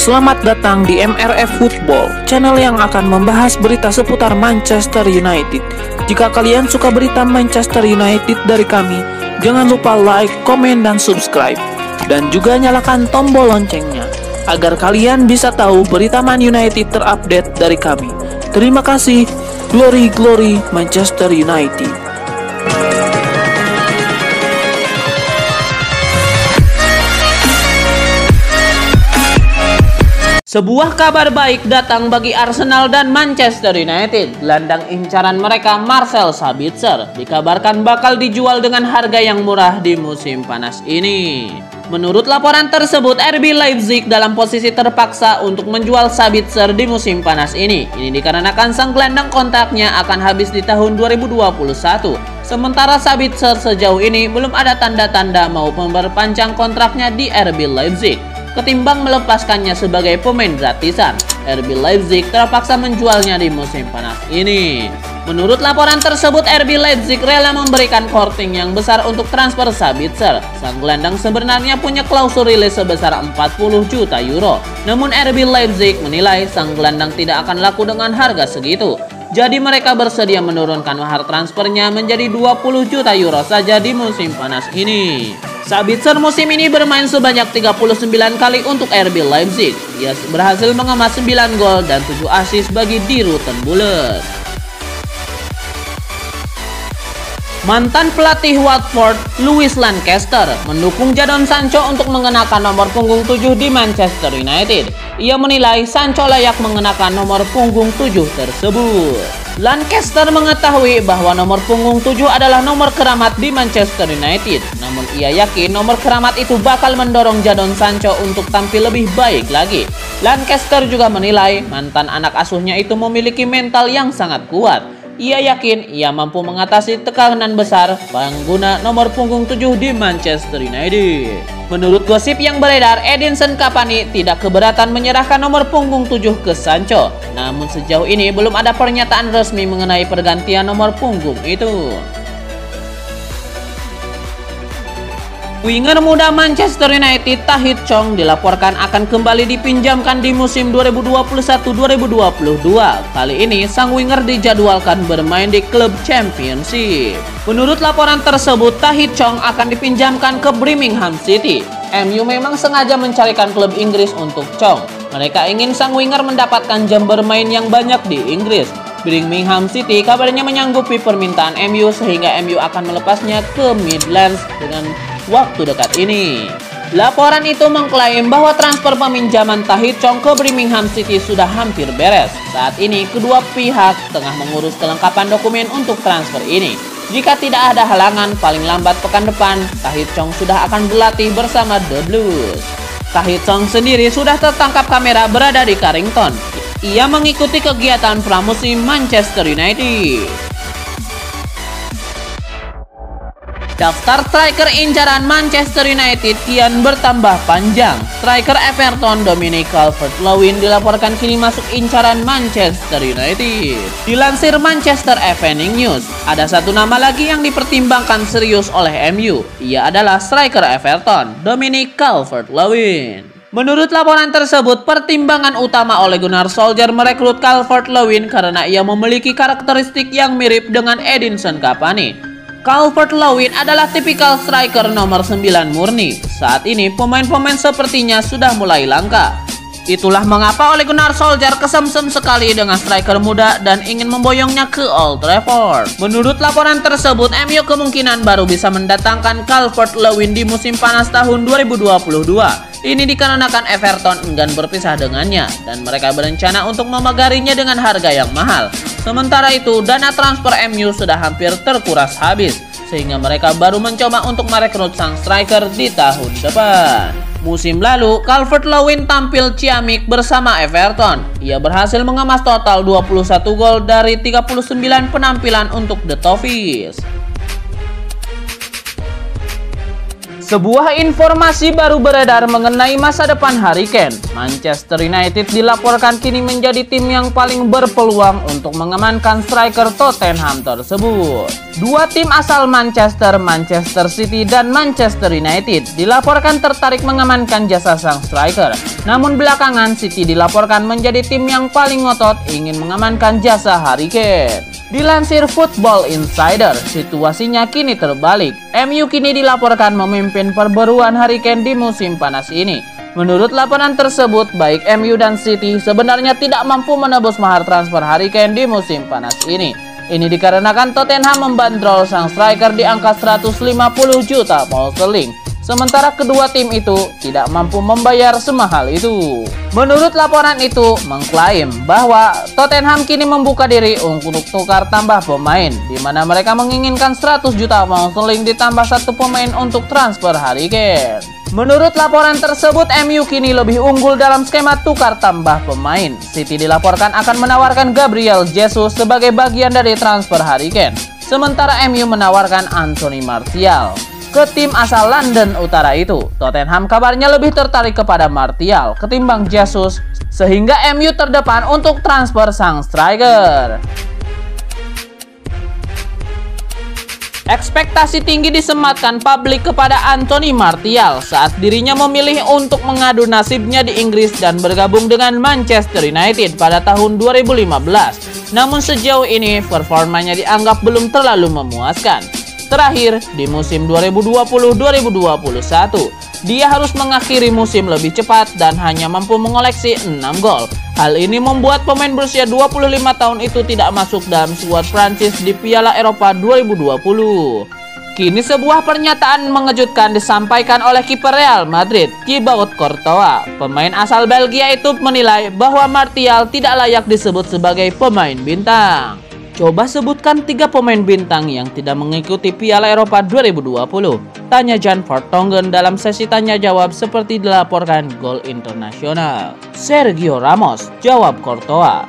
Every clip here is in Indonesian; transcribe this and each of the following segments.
Selamat datang di MRF Football, channel yang akan membahas berita seputar Manchester United. Jika kalian suka berita Manchester United dari kami, jangan lupa like, komen, dan subscribe. Dan juga nyalakan tombol loncengnya, agar kalian bisa tahu berita Man United terupdate dari kami. Terima kasih. Glory, glory Manchester United. Sebuah kabar baik datang bagi Arsenal dan Manchester United. Gelandang incaran mereka Marcel Sabitzer dikabarkan bakal dijual dengan harga yang murah di musim panas ini. Menurut laporan tersebut, RB Leipzig dalam posisi terpaksa untuk menjual Sabitzer di musim panas ini. Ini dikarenakan sang gelandang kontraknya akan habis di tahun 2021. Sementara Sabitzer sejauh ini belum ada tanda-tanda mau memperpanjang kontraknya di RB Leipzig. Ketimbang melepaskannya sebagai pemain gratisan, RB Leipzig terpaksa menjualnya di musim panas ini. Menurut laporan tersebut, RB Leipzig rela memberikan korting yang besar untuk transfer Sabitzer. Sang gelandang sebenarnya punya klausul rilis sebesar 40 juta euro. Namun RB Leipzig menilai sang gelandang tidak akan laku dengan harga segitu. Jadi mereka bersedia menurunkan mahar transfernya menjadi 20 juta euro saja di musim panas ini. Sabitzer musim ini bermain sebanyak 39 kali untuk RB Leipzig. Ia berhasil mengemas 9 gol dan 7 assist bagi Die Roten Bullet. Mantan pelatih Watford, Louis Lancaster, mendukung Jadon Sancho untuk mengenakan nomor punggung 7 di Manchester United. Ia menilai Sancho layak mengenakan nomor punggung 7 tersebut. Lancaster mengetahui bahwa nomor punggung 7 adalah nomor keramat di Manchester United. Namun ia yakin nomor keramat itu bakal mendorong Jadon Sancho untuk tampil lebih baik lagi. Lancaster juga menilai mantan anak asuhnya itu memiliki mental yang sangat kuat. Ia yakin ia mampu mengatasi tekanan besar pengguna nomor punggung 7 di Manchester United. Menurut gosip yang beredar, Edinson Cavani tidak keberatan menyerahkan nomor punggung 7 ke Sancho. Namun sejauh ini belum ada pernyataan resmi mengenai pergantian nomor punggung itu. Winger muda Manchester United Tahith Chong dilaporkan akan kembali dipinjamkan di musim 2021-2022. Kali ini sang winger dijadwalkan bermain di klub Championship. Menurut laporan tersebut, Tahith Chong akan dipinjamkan ke Birmingham City. MU memang sengaja mencarikan klub Inggris untuk Chong. Mereka ingin sang winger mendapatkan jam bermain yang banyak di Inggris. Birmingham City kabarnya menyanggupi permintaan MU sehingga MU akan melepasnya ke Midlands dengan waktu dekat ini. Laporan itu mengklaim bahwa transfer peminjaman Tahith Chong ke Birmingham City sudah hampir beres. Saat ini kedua pihak tengah mengurus kelengkapan dokumen untuk transfer ini. Jika tidak ada halangan, paling lambat pekan depan Tahith Chong sudah akan berlatih bersama The Blues. Tahith Chong sendiri sudah tertangkap kamera berada di Carrington. Ia mengikuti kegiatan pramusim Manchester United. Daftar striker incaran Manchester United kian bertambah panjang. Striker Everton Dominic Calvert-Lewin dilaporkan kini masuk incaran Manchester United. Dilansir Manchester Evening News, ada satu nama lagi yang dipertimbangkan serius oleh MU. Ia adalah striker Everton Dominic Calvert-Lewin. Menurut laporan tersebut, pertimbangan utama Ole Gunnar Solskjaer merekrut Calvert-Lewin karena ia memiliki karakteristik yang mirip dengan Edinson Cavani. Calvert-Lewin adalah tipikal striker nomor 9 murni. Saat ini pemain-pemain sepertinya sudah mulai langka. Itulah mengapa Ole Gunnar Solskjaer kesemsem sekali dengan striker muda dan ingin memboyongnya ke Old Trafford. Menurut laporan tersebut, MU kemungkinan baru bisa mendatangkan Calvert-Lewin di musim panas tahun 2022. Ini dikarenakan Everton enggan berpisah dengannya dan mereka berencana untuk memegarinya dengan harga yang mahal. Sementara itu, dana transfer MU sudah hampir terkuras habis, sehingga mereka baru mencoba untuk merekrut sang striker di tahun depan. Musim lalu, Calvert-Lewin tampil ciamik bersama Everton. Ia berhasil mengemas total 21 gol dari 39 penampilan untuk The Toffees. Sebuah informasi baru beredar mengenai masa depan Harry Kane. Manchester United dilaporkan kini menjadi tim yang paling berpeluang untuk mengamankan striker Tottenham tersebut. Dua tim asal Manchester City dan Manchester United dilaporkan tertarik mengamankan jasa sang striker. Namun belakangan City dilaporkan menjadi tim yang paling ngotot ingin mengamankan jasa Harry Kane. Dilansir Football Insider, situasinya kini terbalik. MU kini dilaporkan memimpin perburuan Harry Kane di musim panas ini. Menurut laporan tersebut, baik MU dan City sebenarnya tidak mampu menebus mahar transfer Harry Kane di musim panas ini. Ini dikarenakan Tottenham membandrol sang striker di angka 150 juta pound sterling. Sementara kedua tim itu tidak mampu membayar semahal itu. Menurut laporan itu mengklaim bahwa Tottenham kini membuka diri untuk tukar tambah pemain, di mana mereka menginginkan 100 juta pound sterling ditambah satu pemain untuk transfer Harry Kane. Menurut laporan tersebut, MU kini lebih unggul dalam skema tukar tambah pemain. City dilaporkan akan menawarkan Gabriel Jesus sebagai bagian dari transfer Harry Kane, sementara MU menawarkan Anthony Martial ke tim asal London Utara itu. Tottenham kabarnya lebih tertarik kepada Martial ketimbang Jesus, sehingga MU terdepan untuk transfer sang striker. Ekspektasi tinggi disematkan publik kepada Anthony Martial saat dirinya memilih untuk mengadu nasibnya di Inggris dan bergabung dengan Manchester United pada tahun 2015. Namun sejauh ini performanya dianggap belum terlalu memuaskan. Terakhir, di musim 2020-2021, dia harus mengakhiri musim lebih cepat dan hanya mampu mengoleksi 6 gol. Hal ini membuat pemain berusia 25 tahun itu tidak masuk dalam skuad Prancis di Piala Eropa 2020. Kini sebuah pernyataan mengejutkan disampaikan oleh kiper Real Madrid, Thibaut Courtois. Pemain asal Belgia itu menilai bahwa Martial tidak layak disebut sebagai pemain bintang. Coba sebutkan 3 pemain bintang yang tidak mengikuti Piala Eropa 2020. Tanya Jan Vertonghen dalam sesi tanya jawab seperti dilaporkan Gol Internasional. Sergio Ramos, jawab Courtois.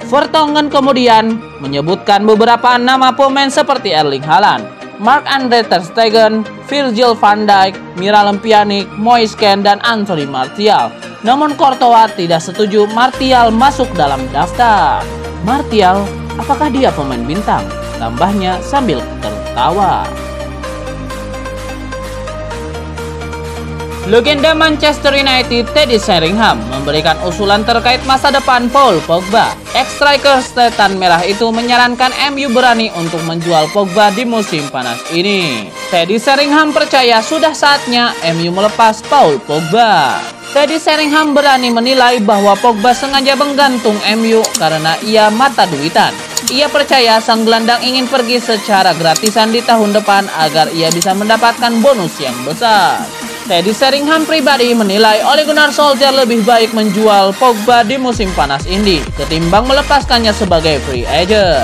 Vertonghen kemudian menyebutkan beberapa nama pemain seperti Erling Haaland, Marc-Andre ter Stegen, Virgil van Dijk, Miralem Pjanic, Moise Kean, dan Anthony Martial. Namun Courtois tidak setuju Martial masuk dalam daftar. Martial, apakah dia pemain bintang? Tambahnya sambil tertawa. Legenda Manchester United Teddy Sheringham memberikan usulan terkait masa depan Paul Pogba. Ex-striker setan merah itu menyarankan MU berani untuk menjual Pogba di musim panas ini. Teddy Sheringham percaya sudah saatnya MU melepas Paul Pogba. Teddy Sheringham berani menilai bahwa Pogba sengaja menggantung MU karena ia mata duitan. Ia percaya sang gelandang ingin pergi secara gratisan di tahun depan agar ia bisa mendapatkan bonus yang besar. Teddy Sheringham pribadi menilai Ole Gunnar Solskjaer lebih baik menjual Pogba di musim panas ini ketimbang melepaskannya sebagai free agent.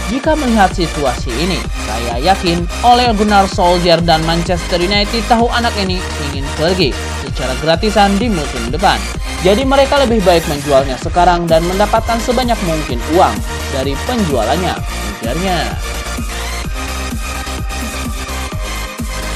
Jika melihat situasi ini, saya yakin Ole Gunnar Solskjaer dan Manchester United tahu anak ini ingin pergi secara gratisan di musim depan. Jadi mereka lebih baik menjualnya sekarang dan mendapatkan sebanyak mungkin uang dari penjualannya, ujarnya.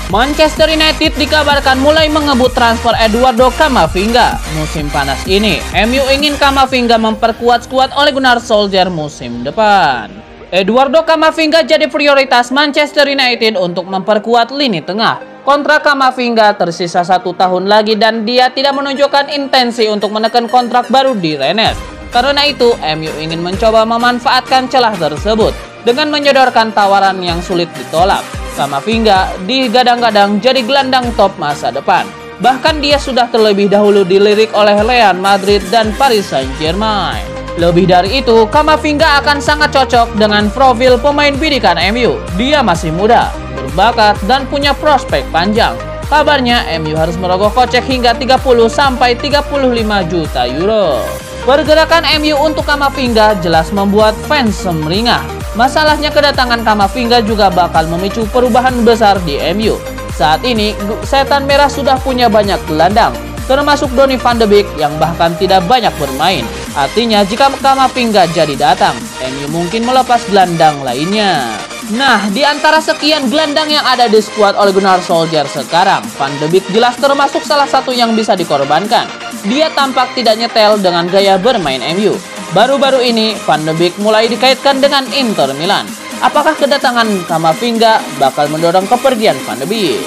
Manchester United dikabarkan mulai mengebut transfer Eduardo Camavinga musim panas ini. MU ingin Camavinga memperkuat skuad Ole Gunnar Solskjaer musim depan. Eduardo Camavinga jadi prioritas Manchester United untuk memperkuat lini tengah. Kontrak Camavinga tersisa 1 tahun lagi dan dia tidak menunjukkan intensi untuk menekan kontrak baru di Rennes. Karena itu, MU ingin mencoba memanfaatkan celah tersebut dengan menyodorkan tawaran yang sulit ditolak. Camavinga digadang-gadang jadi gelandang top masa depan. Bahkan dia sudah terlebih dahulu dilirik oleh Real Madrid dan Paris Saint-Germain. Lebih dari itu, Camavinga akan sangat cocok dengan profil pemain bidikan MU. Dia masih muda, berbakat, dan punya prospek panjang. Kabarnya MU harus merogoh kocek hingga 30-35 juta euro. Pergerakan MU untuk Camavinga jelas membuat fans semeringah. Masalahnya kedatangan Camavinga juga bakal memicu perubahan besar di MU. Saat ini, setan merah sudah punya banyak gelandang, termasuk Donny van de Beek yang bahkan tidak banyak bermain. Artinya jika Camavinga jadi datang, MU mungkin melepas gelandang lainnya. Nah, di antara sekian gelandang yang ada di skuad Ole Gunnar Solskjaer sekarang, Van de Beek jelas termasuk salah satu yang bisa dikorbankan. Dia tampak tidak nyetel dengan gaya bermain MU. Baru-baru ini, Van de Beek mulai dikaitkan dengan Inter Milan. Apakah kedatangan Camavinga bakal mendorong kepergian Van de Beek?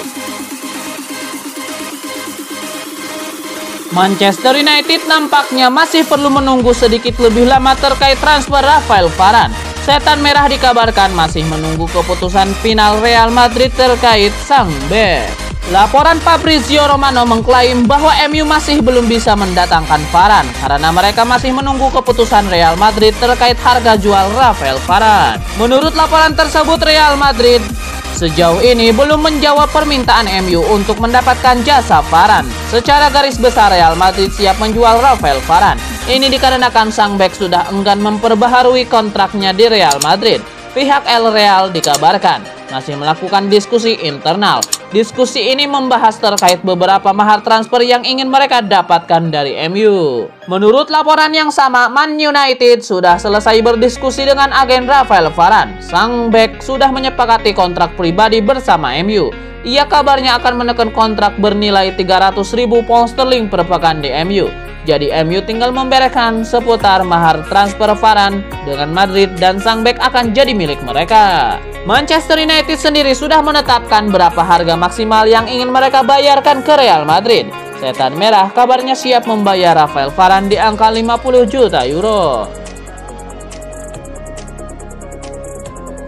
Manchester United nampaknya masih perlu menunggu sedikit lebih lama terkait transfer Rafael Varane. Setan Merah dikabarkan masih menunggu keputusan final Real Madrid terkait sang bek. Laporan Fabrizio Romano mengklaim bahwa MU masih belum bisa mendatangkan Varane karena mereka masih menunggu keputusan Real Madrid terkait harga jual Rafael Varane. Menurut laporan tersebut, Real Madrid sejauh ini belum menjawab permintaan MU untuk mendapatkan jasa Varane. Secara garis besar, Real Madrid siap menjual Rafael Varane. Ini dikarenakan sang bek sudah enggan memperbaharui kontraknya di Real Madrid. Pihak El Real dikabarkan masih melakukan diskusi internal. Diskusi ini membahas terkait beberapa mahar transfer yang ingin mereka dapatkan dari MU. Menurut laporan yang sama, Man United sudah selesai berdiskusi dengan agen Rafael Varane. Sang bek sudah menyepakati kontrak pribadi bersama MU. Ia kabarnya akan menekan kontrak bernilai 300.000 pound sterling per pekan di MU. Jadi MU tinggal membereskan seputar mahar transfer Varane dengan Madrid dan sang bek akan jadi milik mereka. Manchester United sendiri sudah menetapkan berapa harga maksimal yang ingin mereka bayarkan ke Real Madrid. Setan Merah kabarnya siap membayar Rafael Varane di angka 50 juta euro.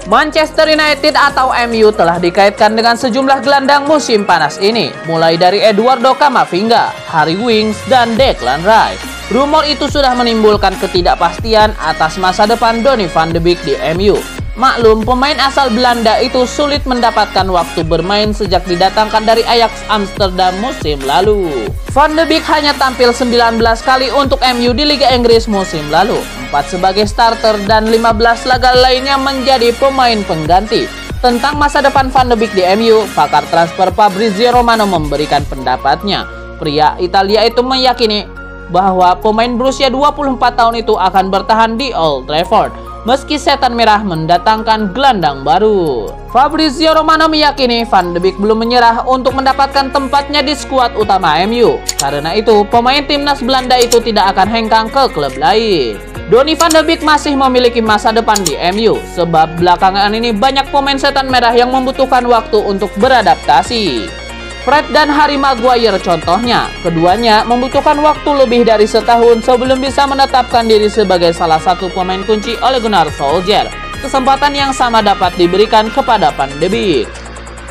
Manchester United atau MU telah dikaitkan dengan sejumlah gelandang musim panas ini, mulai dari Eduardo Camavinga, Harry Winks, dan Declan Rice. Rumor itu sudah menimbulkan ketidakpastian atas masa depan Donny van de Beek di MU. Maklum, pemain asal Belanda itu sulit mendapatkan waktu bermain sejak didatangkan dari Ajax Amsterdam musim lalu. Van de Beek hanya tampil 19 kali untuk MU di Liga Inggris musim lalu, 4 sebagai starter dan 15 laga lainnya menjadi pemain pengganti. Tentang masa depan Van de Beek di MU, pakar transfer Fabrizio Romano memberikan pendapatnya. Pria Italia itu meyakini bahwa pemain berusia 24 tahun itu akan bertahan di Old Trafford meski Setan Merah mendatangkan gelandang baru. Fabrizio Romano meyakini Van de Beek belum menyerah untuk mendapatkan tempatnya di skuad utama MU. Karena itu, pemain timnas Belanda itu tidak akan hengkang ke klub lain. Donny van de Beek masih memiliki masa depan di MU, sebab belakangan ini banyak pemain Setan Merah yang membutuhkan waktu untuk beradaptasi. Fred dan Harry Maguire contohnya, keduanya membutuhkan waktu lebih dari setahun sebelum bisa menetapkan diri sebagai salah satu pemain kunci Ole Gunnar Solskjaer. Kesempatan yang sama dapat diberikan kepada Van de Beek.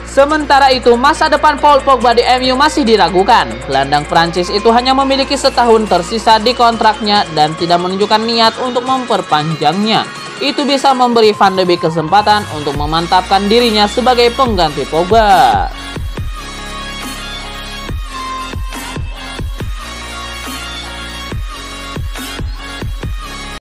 Sementara itu, masa depan Paul Pogba di MU masih diragukan. Gelandang Prancis itu hanya memiliki setahun tersisa di kontraknya dan tidak menunjukkan niat untuk memperpanjangnya. Itu bisa memberi Van de Beek kesempatan untuk memantapkan dirinya sebagai pengganti Pogba.